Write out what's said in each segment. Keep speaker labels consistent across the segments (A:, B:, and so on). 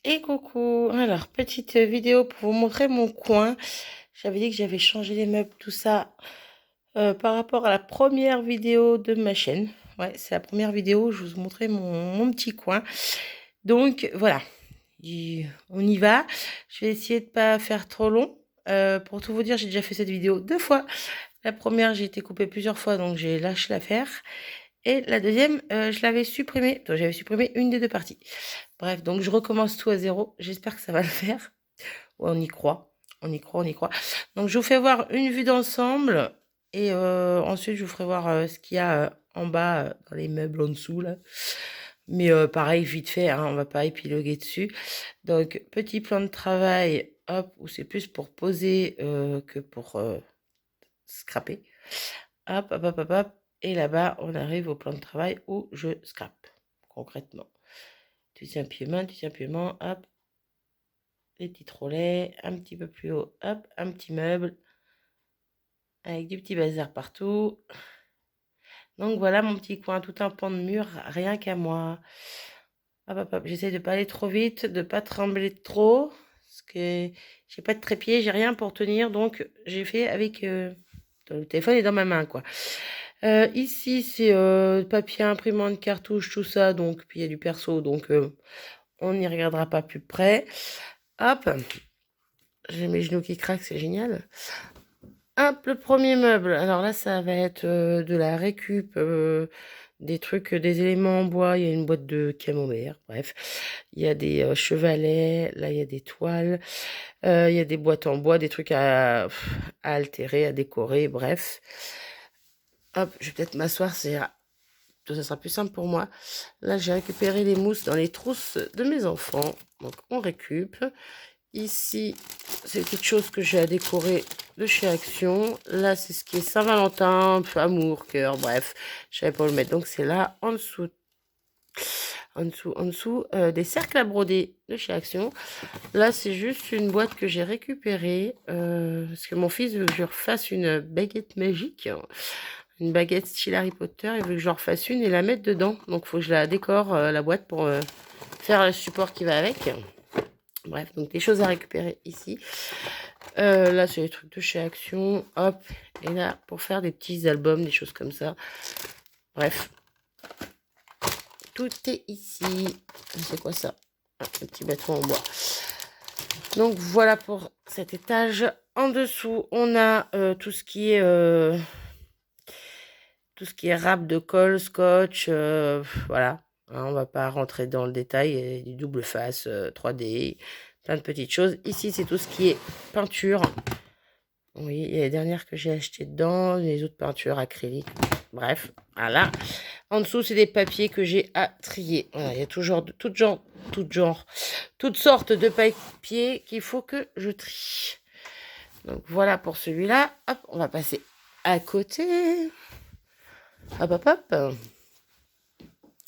A: Et coucou, alors petite vidéo pour vous montrer mon coin. J'avais dit que j'avais changé les meubles, tout ça, par rapport à la première vidéo de ma chaîne. Ouais, c'est la première vidéo où je vous montrais mon petit coin. Donc voilà, on y va. Je vais essayer de pas faire trop long. Pour tout vous dire, j'ai déjà fait cette vidéo 2 fois. La première, j'ai été coupée plusieurs fois, donc j'ai lâché l'affaire. Et la deuxième, je l'avais supprimée. Donc j'avais supprimé une des deux parties. Bref, donc je recommence tout à zéro. J'espère que ça va le faire. Ouais, on y croit. On y croit, on y croit. Donc je vous fais voir une vue d'ensemble. Et ensuite, je vous ferai voir ce qu'il y a en bas, dans les meubles en dessous, là. Mais pareil, vite fait, hein, on va pas épiloguer dessus. Donc, petit plan de travail, hop, où c'est plus pour poser que pour scraper. Hop, hop, hop, hop, hop. Et là-bas, on arrive au plan de travail où je scrape, concrètement. Tu tiens pied-main, tu tiens pied-main, hop. Les petits trolleys, un petit peu plus haut, hop, un petit meuble, avec du petit bazar partout. Donc voilà mon petit coin, tout un pan de mur, rien qu'à moi. Hop, hop, hop. J'essaie de pas aller trop vite, de pas trembler trop, parce que j'ai pas de trépied, j'ai rien pour tenir, donc j'ai fait avec... le téléphone est dans ma main, quoi. Ici, c'est papier, imprimante, cartouche, tout ça. Donc, puis il y a du perso, donc on n'y regardera pas plus près. Hop, j'ai mes genoux qui craquent, c'est génial. Hop, le premier meuble. Alors là, ça va être de la récup, des trucs, des éléments en bois. Il y a une boîte de camembert, bref. Il y a des chevalets, là, il y a des toiles. Il y a des boîtes en bois, des trucs à altérer, à décorer, bref. Hop, je vais peut-être m'asseoir, ça sera plus simple pour moi. Là, j'ai récupéré les mousses dans les trousses de mes enfants. Donc, on récup. Ici, c'est quelque chose que j'ai à décorer de chez Action. Là, c'est ce qui est Saint-Valentin, amour, cœur, bref. Je savais pas où le mettre. Donc, c'est là, en dessous. En dessous, des cercles à broder de chez Action. Là, c'est juste une boîte que j'ai récupérée. Parce que mon fils veut que je refasse une baguette magique. Une baguette style Harry Potter, il veut que je refasse une et la mettre dedans. Donc, il faut que je la décore, la boîte, pour faire le support qui va avec. Bref, donc des choses à récupérer ici. Là, c'est les trucs de chez Action. Hop. Et là, pour faire des petits albums, des choses comme ça. Bref. Tout est ici. C'est quoi ça? Un petit bâton en bois. Donc, voilà pour cet étage. En dessous, on a tout ce qui est... tout ce qui est râpe de colle, scotch, voilà. Hein, on va pas rentrer dans le détail. Il y a du double face, 3D, plein de petites choses. Ici, c'est tout ce qui est peinture. Oui, il y a les dernières que j'ai achetées dedans, les autres peintures acryliques. Bref, voilà. En dessous, c'est des papiers que j'ai à trier. Voilà, il y a toujours toutes sortes de papiers qu'il faut que je trie. Donc voilà pour celui-là. Hop, on va passer à côté. Hop, hop, hop.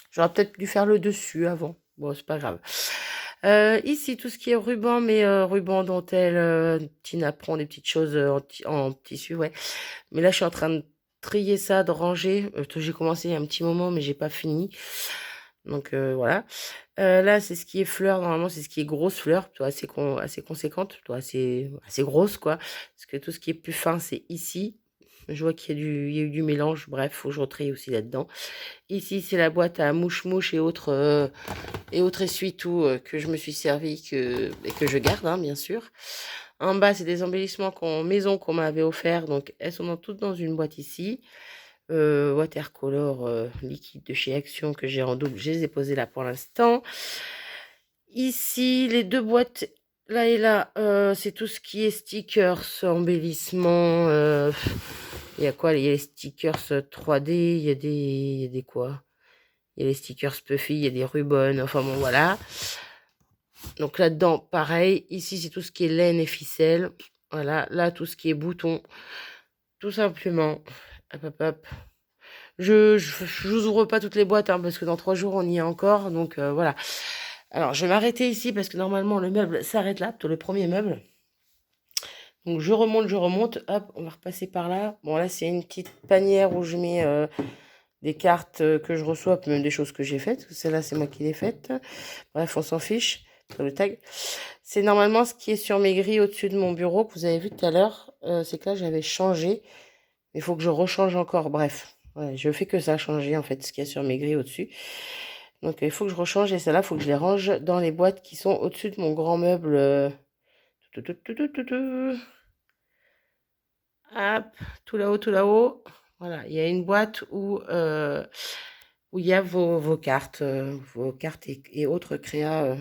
A: J'aurais peut-être dû faire le dessus avant. Bon, c'est pas grave. Ici, tout ce qui est ruban, mais ruban, dentelle, petits napperons, des petites choses en tissu, ouais. Mais là, je suis en train de trier ça, de ranger. J'ai commencé il y a un petit moment, mais j'ai pas fini. Donc voilà. Là, c'est ce qui est fleurs. Normalement, c'est ce qui est grosse fleur, toi, assez conséquente, toi, assez grosse, quoi. Parce que tout ce qui est plus fin, c'est ici. Je vois qu'il y a eu du mélange. Bref, faut que je retrie aussi là-dedans. Ici, c'est la boîte à mouche-mouche et autres essuie-tout que je me suis servi et que je garde, hein, bien sûr. En bas, c'est des embellissements maison qu'on m'avait offert. Donc, elles sont toutes dans une boîte ici. Watercolor liquide de chez Action que j'ai en double. Je les ai posées là pour l'instant. Ici, les deux boîtes, là et là, c'est tout ce qui est stickers, embellissements. Il y a quoi? Il y a les stickers 3D, il y a des quoi? Il y a les stickers Puffy, il y a des rubans, enfin bon, voilà. Donc là-dedans, pareil. Ici, c'est tout ce qui est laine et ficelle. Voilà, là, tout ce qui est boutons. Tout simplement. Hop, hop, hop. Je vous ouvre pas toutes les boîtes, hein, parce que dans 3 jours, on y est encore. Donc voilà. Alors, je vais m'arrêter ici, parce que normalement, le meuble s'arrête là, plutôt le premier meuble. Donc, je remonte. Hop, on va repasser par là. Bon, là, c'est une petite panière où je mets des cartes que je reçois, puis même des choses que j'ai faites. Celle-là, c'est moi qui l'ai faite. Bref, on s'en fiche. sur le tag. C'est normalement ce qui est sur mes grilles au-dessus de mon bureau que vous avez vu tout à l'heure. C'est que là, j'avais changé. Il faut que je rechange encore. Bref, ouais, je fais que ça, changer en fait ce qu'il y a sur mes grilles au-dessus. Donc, il faut que je rechange et celles-là, il faut que je les range dans les boîtes qui sont au-dessus de mon grand meuble. Tout, tout, tout, tout, tout, tout. Hop, tout là-haut, tout là-haut. Voilà, il y a une boîte où il y a vos cartes et autres créas.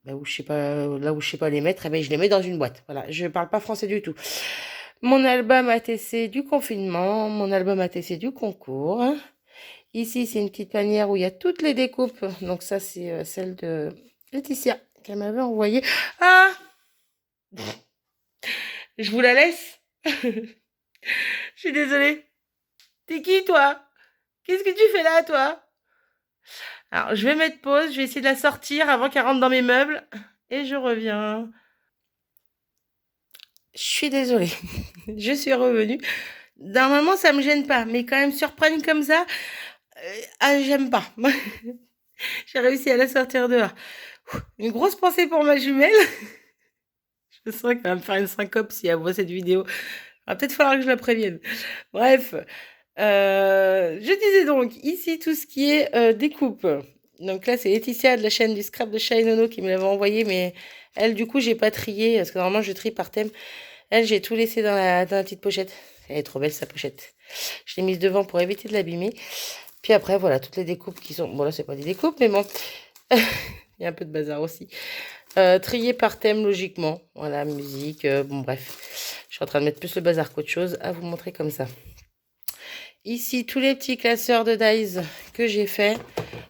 A: Là où je sais pas les mettre, eh ben, je les mets dans une boîte. Voilà, je parle pas français du tout. Mon album ATC du confinement, mon album ATC du concours. Ici, c'est une petite panière où il y a toutes les découpes. Donc ça, c'est celle de Laetitia qu'elle m'avait envoyée. Ah, je vous la laisse. Je suis désolée. T'es qui, toi? Qu'est-ce que tu fais là, toi? Alors, je vais mettre pause. Je vais essayer de la sortir avant qu'elle rentre dans mes meubles. Et je reviens. Je suis désolée. Je suis revenue. Normalement, ça me gêne pas. Mais quand même, surprendre comme ça, j'aime pas. J'ai réussi à la sortir dehors. Une grosse pensée pour ma jumelle. Je sens qu'elle va me faire une syncope si elle voit cette vidéo. Il va peut-être falloir que je la prévienne. Bref. Je disais donc, ici, tout ce qui est découpe. Donc là, c'est Laetitia de la chaîne du Scrap de Shinono qui me l'avait envoyé. Mais elle, du coup, j'ai pas trié. Parce que normalement, je trie par thème. Elle, j'ai tout laissé dans la petite pochette. Elle est trop belle, sa pochette. Je l'ai mise devant pour éviter de l'abîmer. Puis après, voilà, toutes les découpes qui sont... Bon, là, c'est pas des découpes, mais bon. Il y a un peu de bazar aussi. Trier par thème, logiquement. Voilà, musique, bon, bref. Je suis en train de mettre plus le bazar qu'autre chose à vous montrer comme ça. Ici, tous les petits classeurs de dies que j'ai fait.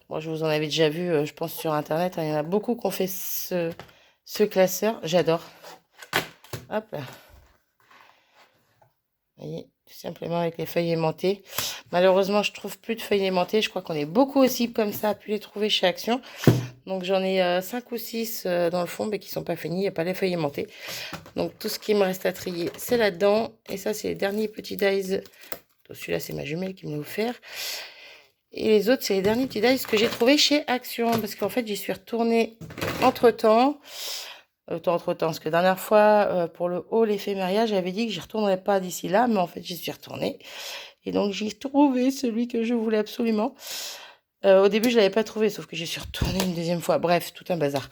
A: Bon, je vous en avais déjà vu, je pense, sur Internet. Hein. Il y en a beaucoup qui ont fait ce classeur. J'adore. Hop là. Vous voyez, tout simplement avec les feuilles aimantées. Malheureusement, je trouve plus de feuilles aimantées. Je crois qu'on est beaucoup aussi comme ça à pu les trouver chez Action. Donc j'en ai 5 ou 6 dans le fond, mais qui sont pas finis. Il n'y a pas les feuilles aimantées. Donc tout ce qui me reste à trier, c'est là-dedans. Et ça, c'est les derniers petits dies. Celui-là, c'est ma jumelle qui me l'a offert. Et les autres, c'est les derniers petits dies que j'ai trouvés chez Action. Parce qu'en fait, j'y suis retournée entre-temps. Entre-temps, parce que la dernière fois, pour le haul éphéméria, j'avais dit que j'y retournerais pas d'ici là, mais en fait, j'y suis retournée. Et donc, j'ai trouvé celui que je voulais absolument. Au début, je l'avais pas trouvé, sauf que j'y suis retournée une deuxième fois. Bref, tout un bazar.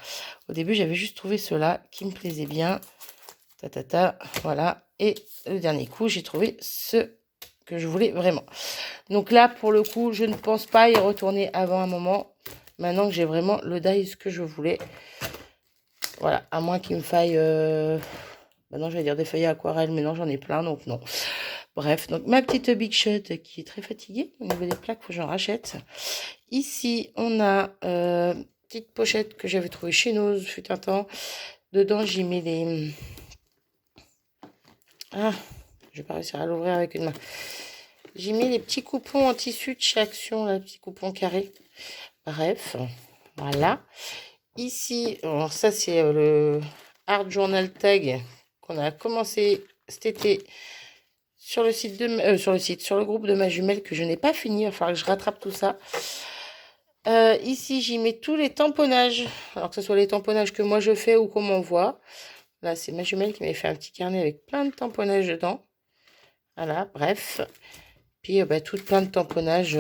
A: Au début, j'avais juste trouvé ceux-là qui me plaisaient bien. Voilà. Et le dernier coup, j'ai trouvé ce que je voulais vraiment. Donc là, pour le coup, je ne pense pas y retourner avant un moment. Maintenant que j'ai vraiment le dies que je voulais. Voilà, à moins qu'il me faille... Maintenant, je vais dire des feuilles à aquarelle, mais non, j'en ai plein, donc non. Bref, donc ma petite Big Shot qui est très fatiguée. Au niveau des plaques, il faut que j'en rachète. Ici, on a petite pochette que j'avais trouvée chez nous, fut un temps. Dedans, j'y mets les... Ah, je vais pas réussir à l'ouvrir avec une main. J'ai mis les petits coupons en tissu de chez Action, là, les petits coupons carrés. Bref, voilà. Ici, alors ça, c'est le Art Journal Tag qu'on a commencé cet été sur le site sur le groupe de ma jumelle que je n'ai pas fini. Il va falloir que je rattrape tout ça. Ici, j'y mets tous les tamponnages. Alors que ce soit les tamponnages que moi je fais ou qu'on m'envoie. Là, c'est ma jumelle qui m'avait fait un petit carnet avec plein de tamponnages dedans. Voilà, bref. Puis, plein de tamponnages.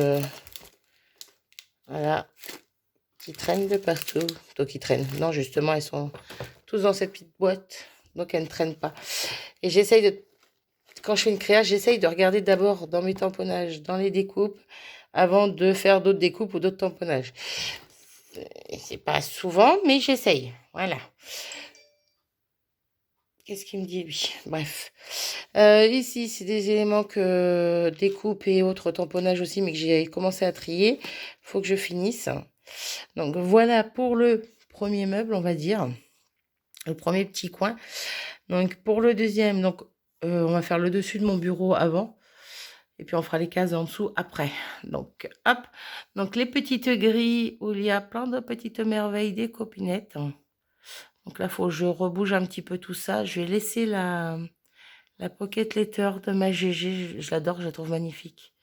A: Voilà. Qui traînent de partout. Donc, qui traînent. Non, justement, elles sont tous dans cette petite boîte. Donc, elles ne traînent pas. Et j'essaye de... Quand je fais une créa, j'essaye de regarder d'abord dans mes tamponnages, dans les découpes, avant de faire d'autres découpes ou d'autres tamponnages. C'est pas souvent, mais j'essaye. Voilà. Qu'est-ce qu'il me dit, lui? Bref. Ici, c'est des éléments que découpe et autres tamponnages aussi, mais que j'ai commencé à trier. Il faut que je finisse. Donc, voilà pour le premier meuble, on va dire. Le premier petit coin. Donc, pour le deuxième, donc, on va faire le dessus de mon bureau avant. Et puis, on fera les cases en dessous après. Donc, hop. Donc, les petites grilles où il y a plein de petites merveilles des copinettes. Donc là, il faut que je rebouge un petit peu tout ça. Je vais laisser la pocket letter de ma GG. Je l'adore, je la trouve magnifique.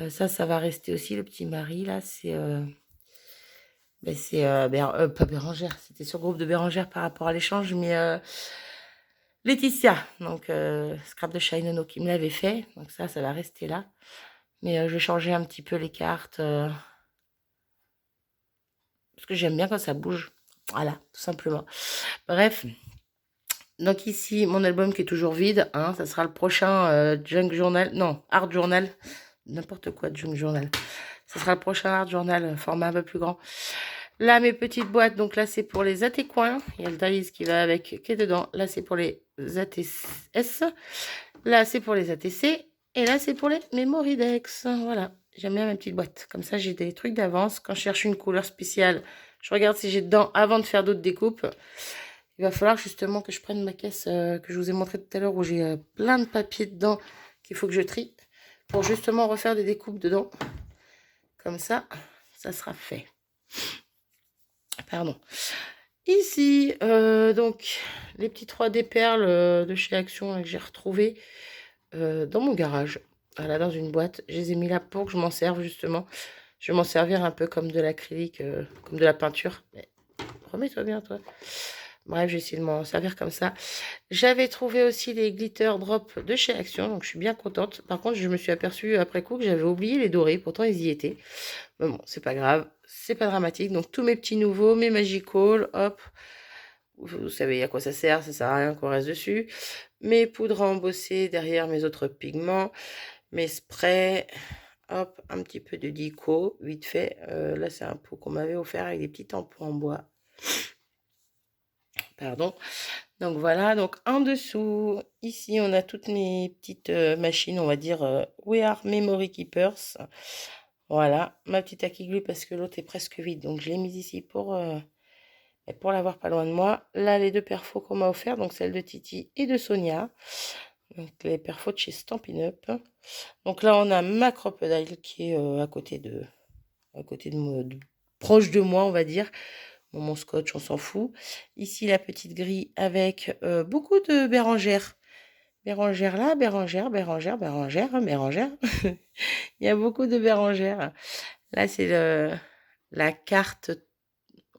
A: Ça va rester aussi. Le petit mari, là, c'est Ben, c'est pas Bérangère, c'était sur le groupe de Bérangère par rapport à l'échange, mais Laetitia, donc Scrap de Shine Nono qui me l'avait fait, donc ça va rester là. Mais je vais changer un petit peu les cartes parce que j'aime bien quand ça bouge. Voilà, tout simplement. Bref, donc ici, mon album qui est toujours vide, hein, ça sera le prochain Junk Journal, non, Art Journal, n'importe quoi de Junk Journal. Ça sera le prochain Art Journal, format un peu plus grand. Là, mes petites boîtes, donc là, c'est pour les AT coins. Il y a le Dalis qui va avec, qui est dedans. Là, c'est pour les ATS. Là, c'est pour les ATC. Et là, c'est pour les Memoridex. Voilà, j'aime bien mes petites boîtes. Comme ça, j'ai des trucs d'avance. Quand je cherche une couleur spéciale, je regarde si j'ai dedans avant de faire d'autres découpes. Il va falloir justement que je prenne ma caisse que je vous ai montré tout à l'heure où j'ai plein de papier dedans qu'il faut que je trie pour justement refaire des découpes dedans. Comme ça sera fait. Pardon. Ici, donc, les petits 3D perles de chez Action que j'ai retrouvées dans mon garage. Voilà, dans une boîte. Je les ai mis là pour que je m'en serve justement. Je vais m'en servir un peu comme de l'acrylique, comme de la peinture. Mais remets-toi bien, toi. Bref, j'ai essayé de m'en servir comme ça. J'avais trouvé aussi les glitter drops de chez Action, donc je suis bien contente. Par contre, je me suis aperçue après coup que j'avais oublié les dorés, pourtant ils y étaient. Mais bon, c'est pas grave, c'est pas dramatique. Donc tous mes petits nouveaux, mes Magical, hop. Vous savez à quoi ça sert à rien qu'on reste dessus. Mes poudres à embosser derrière mes autres pigments, mes sprays, hop, un petit peu de dico, vite fait. Là, c'est un pot qu'on m'avait offert avec des petits tampons en bois. Pardon. Donc voilà, donc en dessous, ici, on a toutes mes petites machines, on va dire We Are Memory Keepers. Voilà, ma petite Akiglue parce que l'autre est presque vide, donc je l'ai mise ici pour l'avoir pas loin de moi. Là, les deux perfos qu'on m'a offert, donc celle de Titi et de Sonia. Donc les perfos de chez Stampin' Up. Donc là, on a ma crocodile qui est à côté de moi, proche de moi, on va dire. Bon, mon scotch, on s'en fout. Ici, la petite grille avec beaucoup de bérangères. Bérangère là, bérangère, bérangère, bérangère, bérangère. Il y a beaucoup de bérangères. Là, c'est la carte,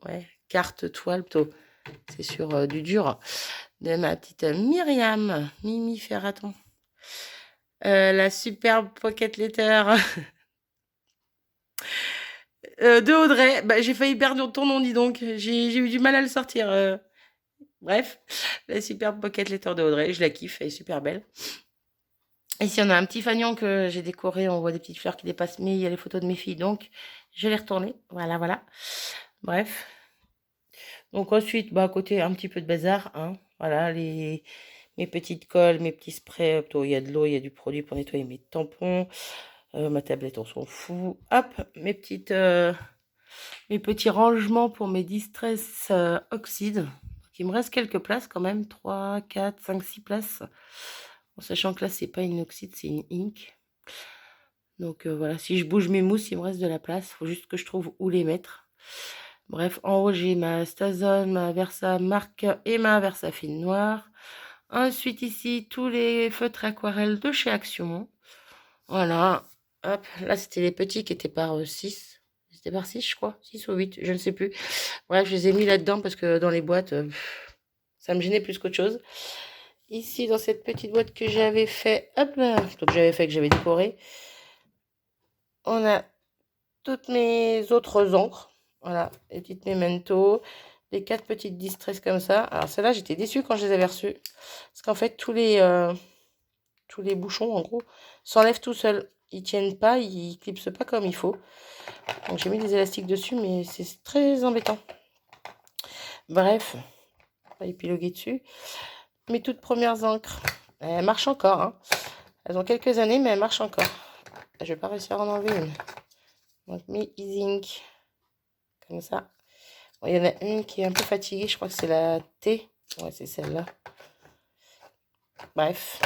A: ouais, carte toile plutôt. C'est sur du dur. De ma petite Myriam, Mimi Ferraton. La superbe pocket letter de Audrey. Bah, j'ai failli perdre ton nom, dis donc. J'ai eu du mal à le sortir. Bref, la superbe pocket letter de Audrey. Je la kiffe, elle est super belle. Ici, on a un petit fanion que j'ai décoré. On voit des petites fleurs qui dépassent, mais il y a les photos de mes filles, donc je l'ai retourné. Voilà, voilà. Bref. Donc ensuite, bah, à côté, un petit peu de bazar. Hein. Voilà, mes petites colles, mes petits sprays. Il y a de l'eau, il y a du produit pour nettoyer mes tampons. Ma tablette, on s'en fout. Hop, mes petits rangements pour mes Distress Oxyde. Donc, il me reste quelques places quand même. 3, 4, 5, 6 places. En sachant que là, c'est pas une oxyde, c'est une ink. Donc voilà, si je bouge mes mousses, il me reste de la place. Il faut juste que je trouve où les mettre. Bref, en haut, j'ai ma Stazone, ma Versa marque et ma Versa fine noire. Ensuite, ici, tous les feutres aquarelles de chez Action. Voilà. Hop, là, c'était les petits qui étaient par 6. C'était par 6, je crois. 6 ou 8, je ne sais plus. Bref, je les ai mis là-dedans parce que dans les boîtes, ça me gênait plus qu'autre chose. Ici, dans cette petite boîte que j'avais fait, hop là, donc j'avais fait, que j'avais décoré, on a toutes mes autres encres. Voilà, les petites Memento, les 4 petites Distress comme ça. Alors celles-là, j'étais déçue quand je les avais reçues. Parce qu'en fait, tous les bouchons, en gros, s'enlèvent tout seuls. Ils tiennent pas, ils clipsent pas comme il faut. Donc j'ai mis des élastiques dessus, mais c'est très embêtant. Bref, on va épiloguer dessus. Mes toutes premières encres, elles marchent encore. Hein. Elles ont quelques années, mais elles marchent encore. Je vais pas réussir à en enlever une. Donc mes Ink, comme ça. Bon, il y en a une qui est un peu fatiguée, je crois que c'est la T. Ouais, c'est celle-là. Bref.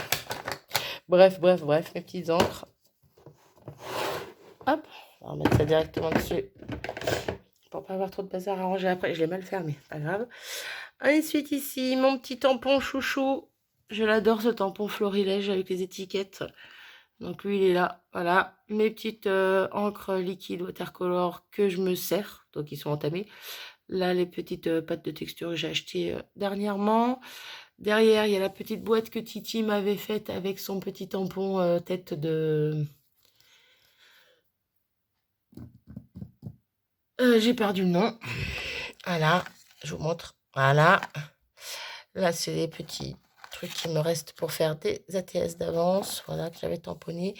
A: Bref, mes petites encres. Hop, on va mettre ça directement dessus. Pour pas avoir trop de bazar à ranger après. Je l'ai mal fermé, pas grave. Ensuite, ici, mon petit tampon chouchou. Je l'adore, ce tampon florilège avec les étiquettes. Donc lui, il est là. Voilà, mes petites encres liquides watercolor que je me sers. Donc ils sont entamés. Là, les petites pâtes de texture que j'ai achetées dernièrement. Derrière, il y a la petite boîte que Titi m'avait faite avec son petit tampon tête de... j'ai perdu le nom. Voilà, je vous montre. Voilà. Là, c'est les petits trucs qui me restent pour faire des ATS d'avance. Voilà, que j'avais tamponné.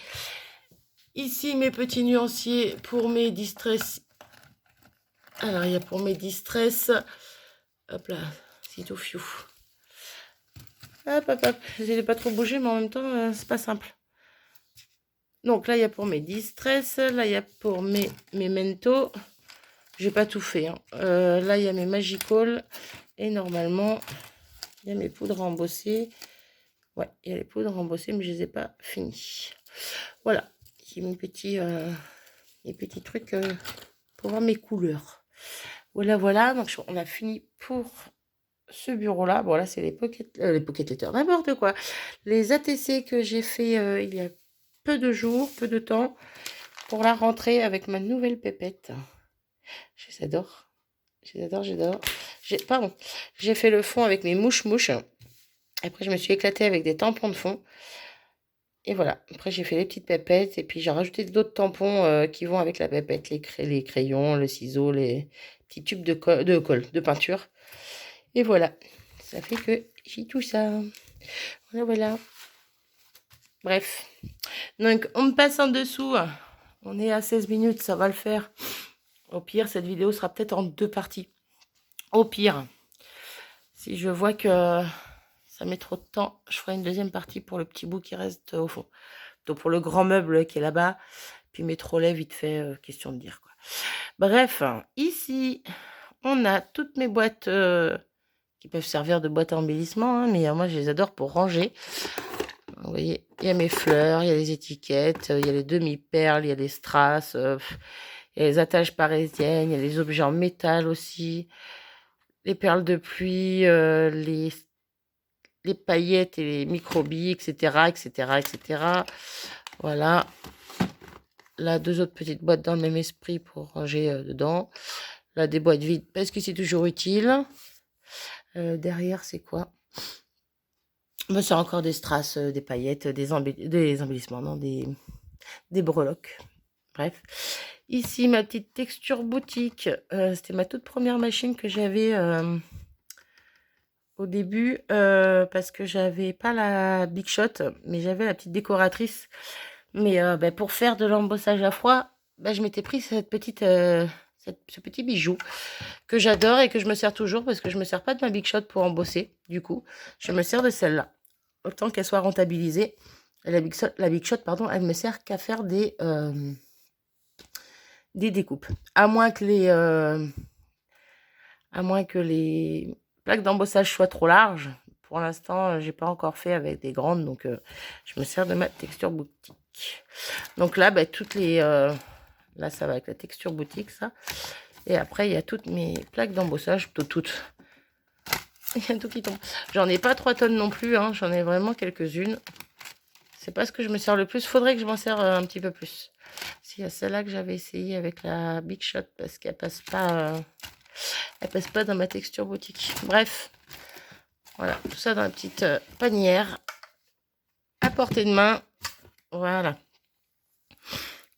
A: Ici, mes petits nuanciers pour mes distress. Alors, il y a pour mes distress. Hop là, c'est tout fiou. Hop, hop, hop. Je n'ai pas trop bougé, mais en même temps, c'est pas simple. Donc là, il y a pour mes distress. Là, il y a pour mes mentos. J'ai pas tout fait. Hein. Là, il y a mes magical. Et normalement, il y a mes poudres embossées. Ouais, il y a les poudres embossées, mais je les ai pas finies. Voilà. J'ai mes petits trucs pour voir mes couleurs. Voilà, voilà. Donc, on a fini pour ce bureau-là. Bon, là, c'est les pocket letters. N'importe quoi. Les ATC que j'ai fait il y a peu de jours, peu de temps, pour la rentrée avec ma nouvelle pépette. Je les adore. Je les adore, j'adore. Pardon. J'ai fait le fond avec mes mouches-mouches. Après, je me suis éclatée avec des tampons de fond. Et voilà. Après, j'ai fait les petites pépettes. Et puis, j'ai rajouté d'autres tampons qui vont avec la pépette. Les crayons, le ciseau, les petits tubes de peinture. Et voilà. Ça fait que j'ai tout ça. Voilà, voilà. Bref. Donc, on me passe en dessous. On est à 16 minutes. Ça va le faire. Au pire, cette vidéo sera peut-être en 2 parties. Au pire. Si je vois que ça met trop de temps, je ferai une deuxième partie pour le petit bout qui reste au fond. Donc pour le grand meuble qui est là-bas, puis mes trolleys vite fait, question de dire quoi. Bref, ici, on a toutes mes boîtes qui peuvent servir de boîte à embellissement, hein, mais moi je les adore pour ranger. Vous voyez, il y a mes fleurs, il y a les étiquettes, il y a les demi-perles, il y a les strass, il y a les attaches parisiennes, il y a les objets en métal aussi, les perles de pluie, les paillettes et les microbilles, etc., etc., etc. Voilà. Là, 2 autres petites boîtes dans le même esprit pour ranger dedans. Là, des boîtes vides parce que c'est toujours utile. Derrière, c'est quoi? C'est encore des strass, des paillettes, des embellissements, non, des breloques. Bref. Ici, ma petite texture boutique. C'était ma toute première machine que j'avais au début parce que j'avais pas la Big Shot, mais j'avais la petite décoratrice. Mais pour faire de l'embossage à froid, je m'étais pris ce petit bijou que j'adore et que je me sers toujours parce que je me sers pas de ma Big Shot pour embosser. Du coup, je me sers de celle-là. Autant qu'elle soit rentabilisée. La Big Shot, pardon, elle me sert qu'à faire des découpes. À moins que les plaques d'embossage soient trop larges. Pour l'instant, j'ai pas encore fait avec des grandes, donc je me sers de ma texture boutique. Donc là, toutes les... là, ça va avec la texture boutique, ça. Et après, il y a toutes mes plaques d'embossage, toutes. Il y a tout qui tombe. J'en ai pas 3 tonnes non plus, hein. J'en ai vraiment quelques-unes. C'est pas ce que je me sers le plus. Faudrait que je m'en sers un petit peu plus. S'il y a celle-là que j'avais essayé avec la Big Shot, parce qu'elle passe pas... elle passe pas dans ma texture boutique. Bref, voilà, tout ça dans la petite panière à portée de main. Voilà.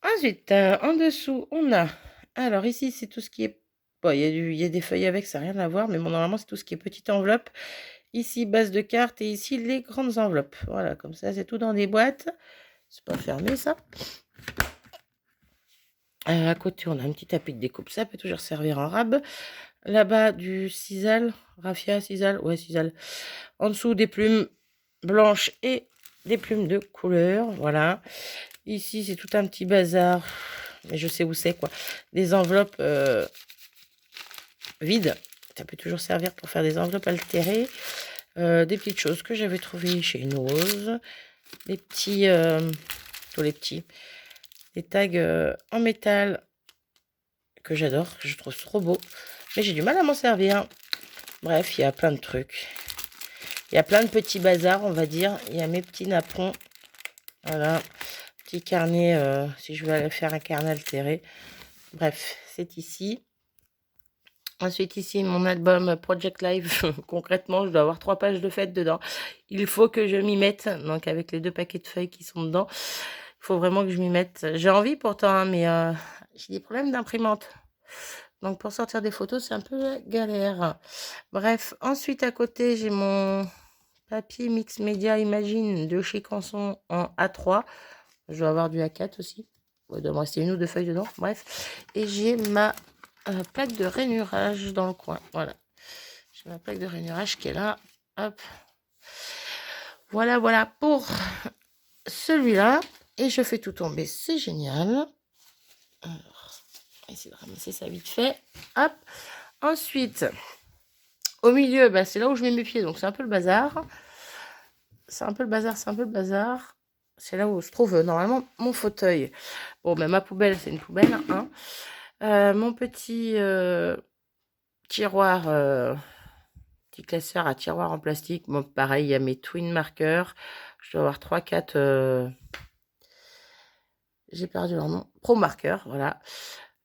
A: Ensuite, en dessous, on a... Alors ici, c'est tout ce qui est... Bon, il y a des feuilles avec, ça n'a rien à voir, mais bon, normalement, c'est tout ce qui est petite enveloppe. Ici, base de cartes et ici, les grandes enveloppes. Voilà, comme ça, c'est tout dans des boîtes. C'est pas fermé, ça. À côté, on a un petit tapis de découpe. Ça peut toujours servir en rab. Là-bas, du sisal. Raffia, sisal. Ouais, sisal. En dessous, des plumes blanches et des plumes de couleur. Voilà. Ici, c'est tout un petit bazar. Mais je sais où c'est, quoi. Des enveloppes vides. Ça peut toujours servir pour faire des enveloppes altérées. Des petites choses que j'avais trouvées chez une rose. Des petits... tous les petits... Des tags en métal que j'adore, que je trouve trop beau. Mais j'ai du mal à m'en servir. Bref, il y a plein de trucs. Il y a plein de petits bazars, on va dire. Il y a mes petits napperons. Voilà. petit carnet, si je veux aller faire un carnet altéré. Bref, c'est ici. Ensuite, ici, mon album Project Live. Concrètement, je dois avoir 3 pages de fête dedans. Il faut que je m'y mette. Donc, avec les 2 paquets de feuilles qui sont dedans, il faut vraiment que je m'y mette. J'ai envie pourtant, hein, mais j'ai des problèmes d'imprimante. Donc, pour sortir des photos, c'est un peu galère. Bref, ensuite, à côté, j'ai mon papier Mix Media Imagine de chez Canson en A3. Je dois avoir du A4 aussi. Il doit me rester 1 ou 2 feuilles dedans. Bref. Et j'ai ma plaque de rainurage dans le coin. Voilà. J'ai ma plaque de rainurage qui est là. Hop. Voilà, voilà pour celui-là. Et je fais tout tomber. C'est génial. Alors, on va essayer de ramasser ça vite fait. Hop. Ensuite, au milieu, bah, c'est là où je mets mes pieds. Donc, c'est un peu le bazar. C'est un peu le bazar, c'est un peu le bazar. C'est là où se trouve normalement mon fauteuil. Bon, ben ma poubelle, c'est une poubelle. Hein. Mon petit tiroir, petit classeur à tiroir en plastique. Bon, pareil, il y a mes twin markers. Je dois avoir 3-4... j'ai perdu leur nom. Pro markers, voilà.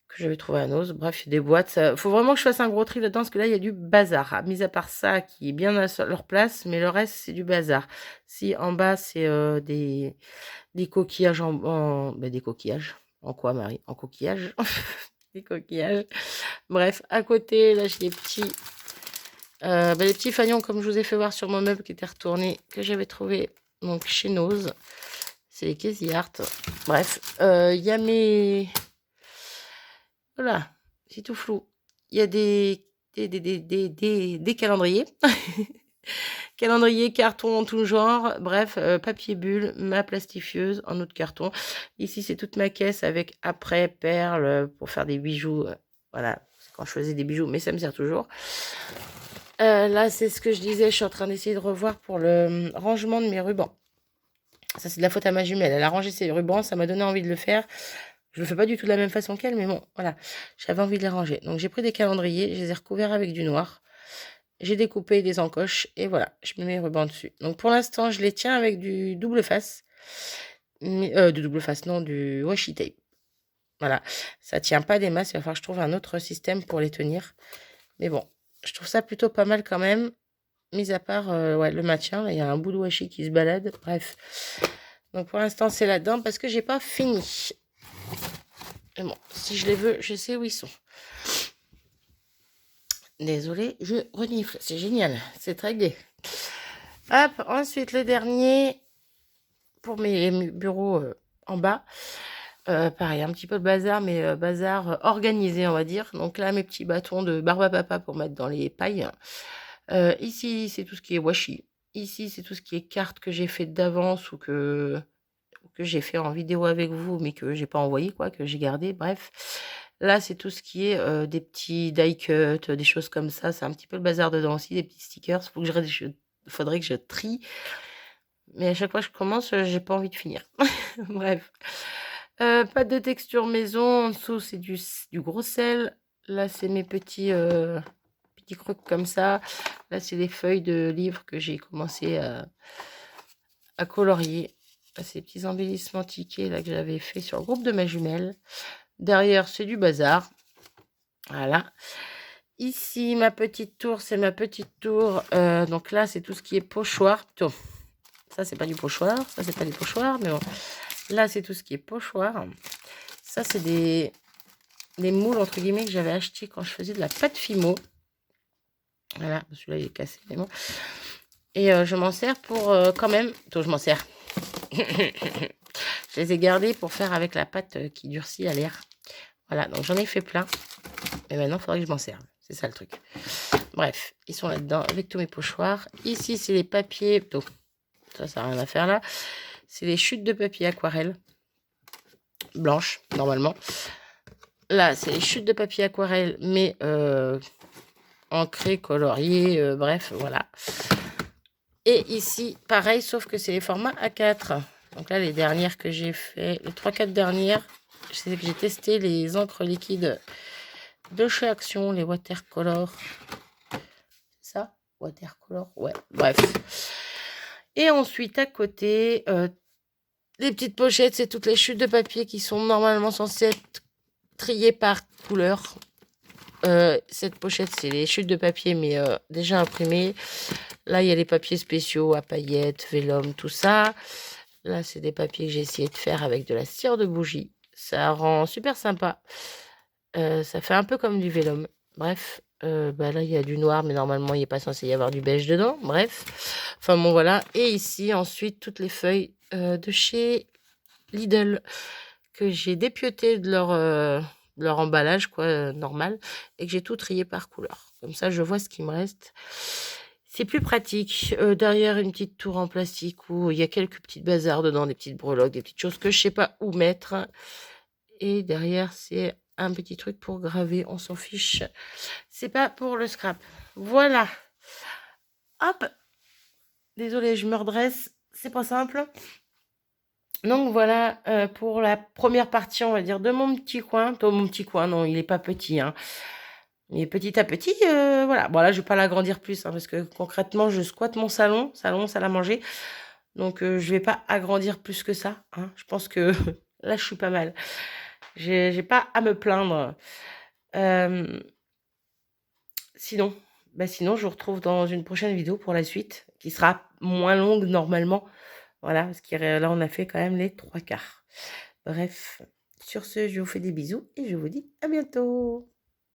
A: Que j'avais trouvé à Nose. Bref, il y a des boîtes. Il faut vraiment que je fasse un gros tri là-dedans parce que là, il y a du bazar. Mis à part ça, qui est bien à leur place, mais le reste, c'est du bazar. Si en bas, c'est des coquillages ben, des coquillages. En quoi, Marie? En coquillages. Des coquillages. Bref, à côté, là, j'ai des petits... ben, les petits fanions, comme je vous ai fait voir sur mon meuble qui était retourné, que j'avais trouvé donc chez Nose. C'est les Casey Art. Bref, il y a mes... Voilà, c'est tout flou. Il y a des calendriers. Calendrier, carton, tout genre. Bref, papier bulle, ma plastifieuse en autre carton. Ici, c'est toute ma caisse avec après, perles pour faire des bijoux. Voilà, c'est quand je faisais des bijoux, mais ça me sert toujours. Là, c'est ce que je disais. Je suis en train d'essayer de revoir pour le rangement de mes rubans. Ça, c'est de la faute à ma jumelle. Elle a rangé ses rubans. Ça m'a donné envie de le faire. Je le fais pas du tout de la même façon qu'elle, mais bon, voilà. J'avais envie de les ranger. Donc, j'ai pris des calendriers. Je les ai recouverts avec du noir. J'ai découpé des encoches et voilà, je mets mes rubans dessus. Donc pour l'instant, je les tiens avec du double face. Du double face, non, du washi tape. Voilà, ça tient pas des masses, il va falloir que je trouve un autre système pour les tenir. Mais bon, je trouve ça plutôt pas mal quand même. Mis à part ouais, le maintien, il y a un bout de washi qui se balade. Bref, donc pour l'instant, c'est là-dedans parce que j'ai pas fini. Mais bon, si je les veux, je sais où ils sont. Désolée, je renifle. C'est génial. C'est très gai. Hop, ensuite, le dernier pour mes bureaux en bas. Pareil, un petit peu de bazar, mais bazar organisé, on va dire. Donc là, mes petits bâtons de barbe à papa pour mettre dans les pailles. Ici, c'est tout ce qui est washi. Ici, c'est tout ce qui est cartes que j'ai fait d'avance ou que j'ai fait en vidéo avec vous, mais que j'ai pas envoyé, quoi, que j'ai gardé. Bref. Là, c'est tout ce qui est des petits die cuts, des choses comme ça. C'est un petit peu le bazar dedans aussi, des petits stickers. Faudrait que je trie. Mais à chaque fois que je commence, j'ai pas envie de finir. Bref. Pâte de texture maison. En dessous, c'est du gros sel. Là, c'est mes petits crocs comme ça. Là, c'est les feuilles de livres que j'ai commencé à colorier. Là, c'est les petits embellissements tickets là, que j'avais fait sur le groupe de ma jumelle. Derrière, c'est du bazar. Voilà. Ici, ma petite tour, c'est ma petite tour. Donc là, c'est tout ce qui est pochoir. Plutôt. Ça, c'est pas du pochoir. Ça, c'est pas du pochoir. Mais bon. Là, c'est tout ce qui est pochoir. Ça, c'est des moules, entre guillemets, que j'avais acheté quand je faisais de la pâte Fimo. Voilà. Celui-là, il est cassé. Mais bon. Et je m'en sers pour quand même... je m'en sers. Je les ai gardés pour faire avec la pâte qui durcit à l'air. Voilà, donc j'en ai fait plein. Et maintenant, il faudrait que je m'en serve. C'est ça le truc. Bref, ils sont là-dedans avec tous mes pochoirs. Ici, c'est les papiers. Donc, ça n'a rien à faire là. C'est les chutes de papier aquarelle. Blanches, normalement. Là, c'est les chutes de papier aquarelle, mais ancrées, coloriées. Bref, voilà. Et ici, pareil, sauf que c'est les formats A4. Donc là, les dernières que j'ai fait, les 3-4 dernières, je sais que j'ai testé les encres liquides de chez Action, les watercolor. C'est ça? Watercolor? Ouais, bref. Et ensuite, à côté, Les petites pochettes, c'est toutes les chutes de papier qui sont normalement censées être triées par couleur. Cette pochette, c'est les chutes de papier, mais déjà imprimées. Là, il y a les papiers spéciaux à paillettes, vélum, tout ça. Là, c'est des papiers que j'ai essayé de faire avec de la cire de bougie. Ça rend super sympa. Ça fait un peu comme du vélum. Bref, bah là, il y a du noir, mais normalement, il n'est pas censé y avoir du beige dedans. Bref, enfin bon, voilà. Et ici, ensuite, toutes les feuilles de chez Lidl que j'ai dépiotées de leur emballage, quoi, normal, et que j'ai tout trié par couleur. Comme ça, je vois ce qui me reste. C'est plus pratique. Derrière, une petite tour en plastique où il y a quelques petites bazars dedans, des petites breloques, des petites choses que je sais pas où mettre. Et derrière, c'est un petit truc pour graver, on s'en fiche. C'est pas pour le scrap. Voilà. Hop. Désolée, je me redresse. C'est pas simple. Donc voilà pour la première partie, on va dire, de mon petit coin. Mon petit coin, non, il est pas petit, hein. Mais petit à petit, voilà. Bon, là, je vais pas l'agrandir plus, hein, parce que concrètement, je squatte mon salon, salle à manger. Donc, je vais pas agrandir plus que ça, hein. Je pense que là, je suis pas mal. J'ai pas à me plaindre. Euh, sinon, sinon, je vous retrouve dans une prochaine vidéo pour la suite, qui sera moins longue normalement. Voilà, parce que là, on a fait quand même les 3 quarts. Bref, sur ce, je vous fais des bisous et je vous dis à bientôt.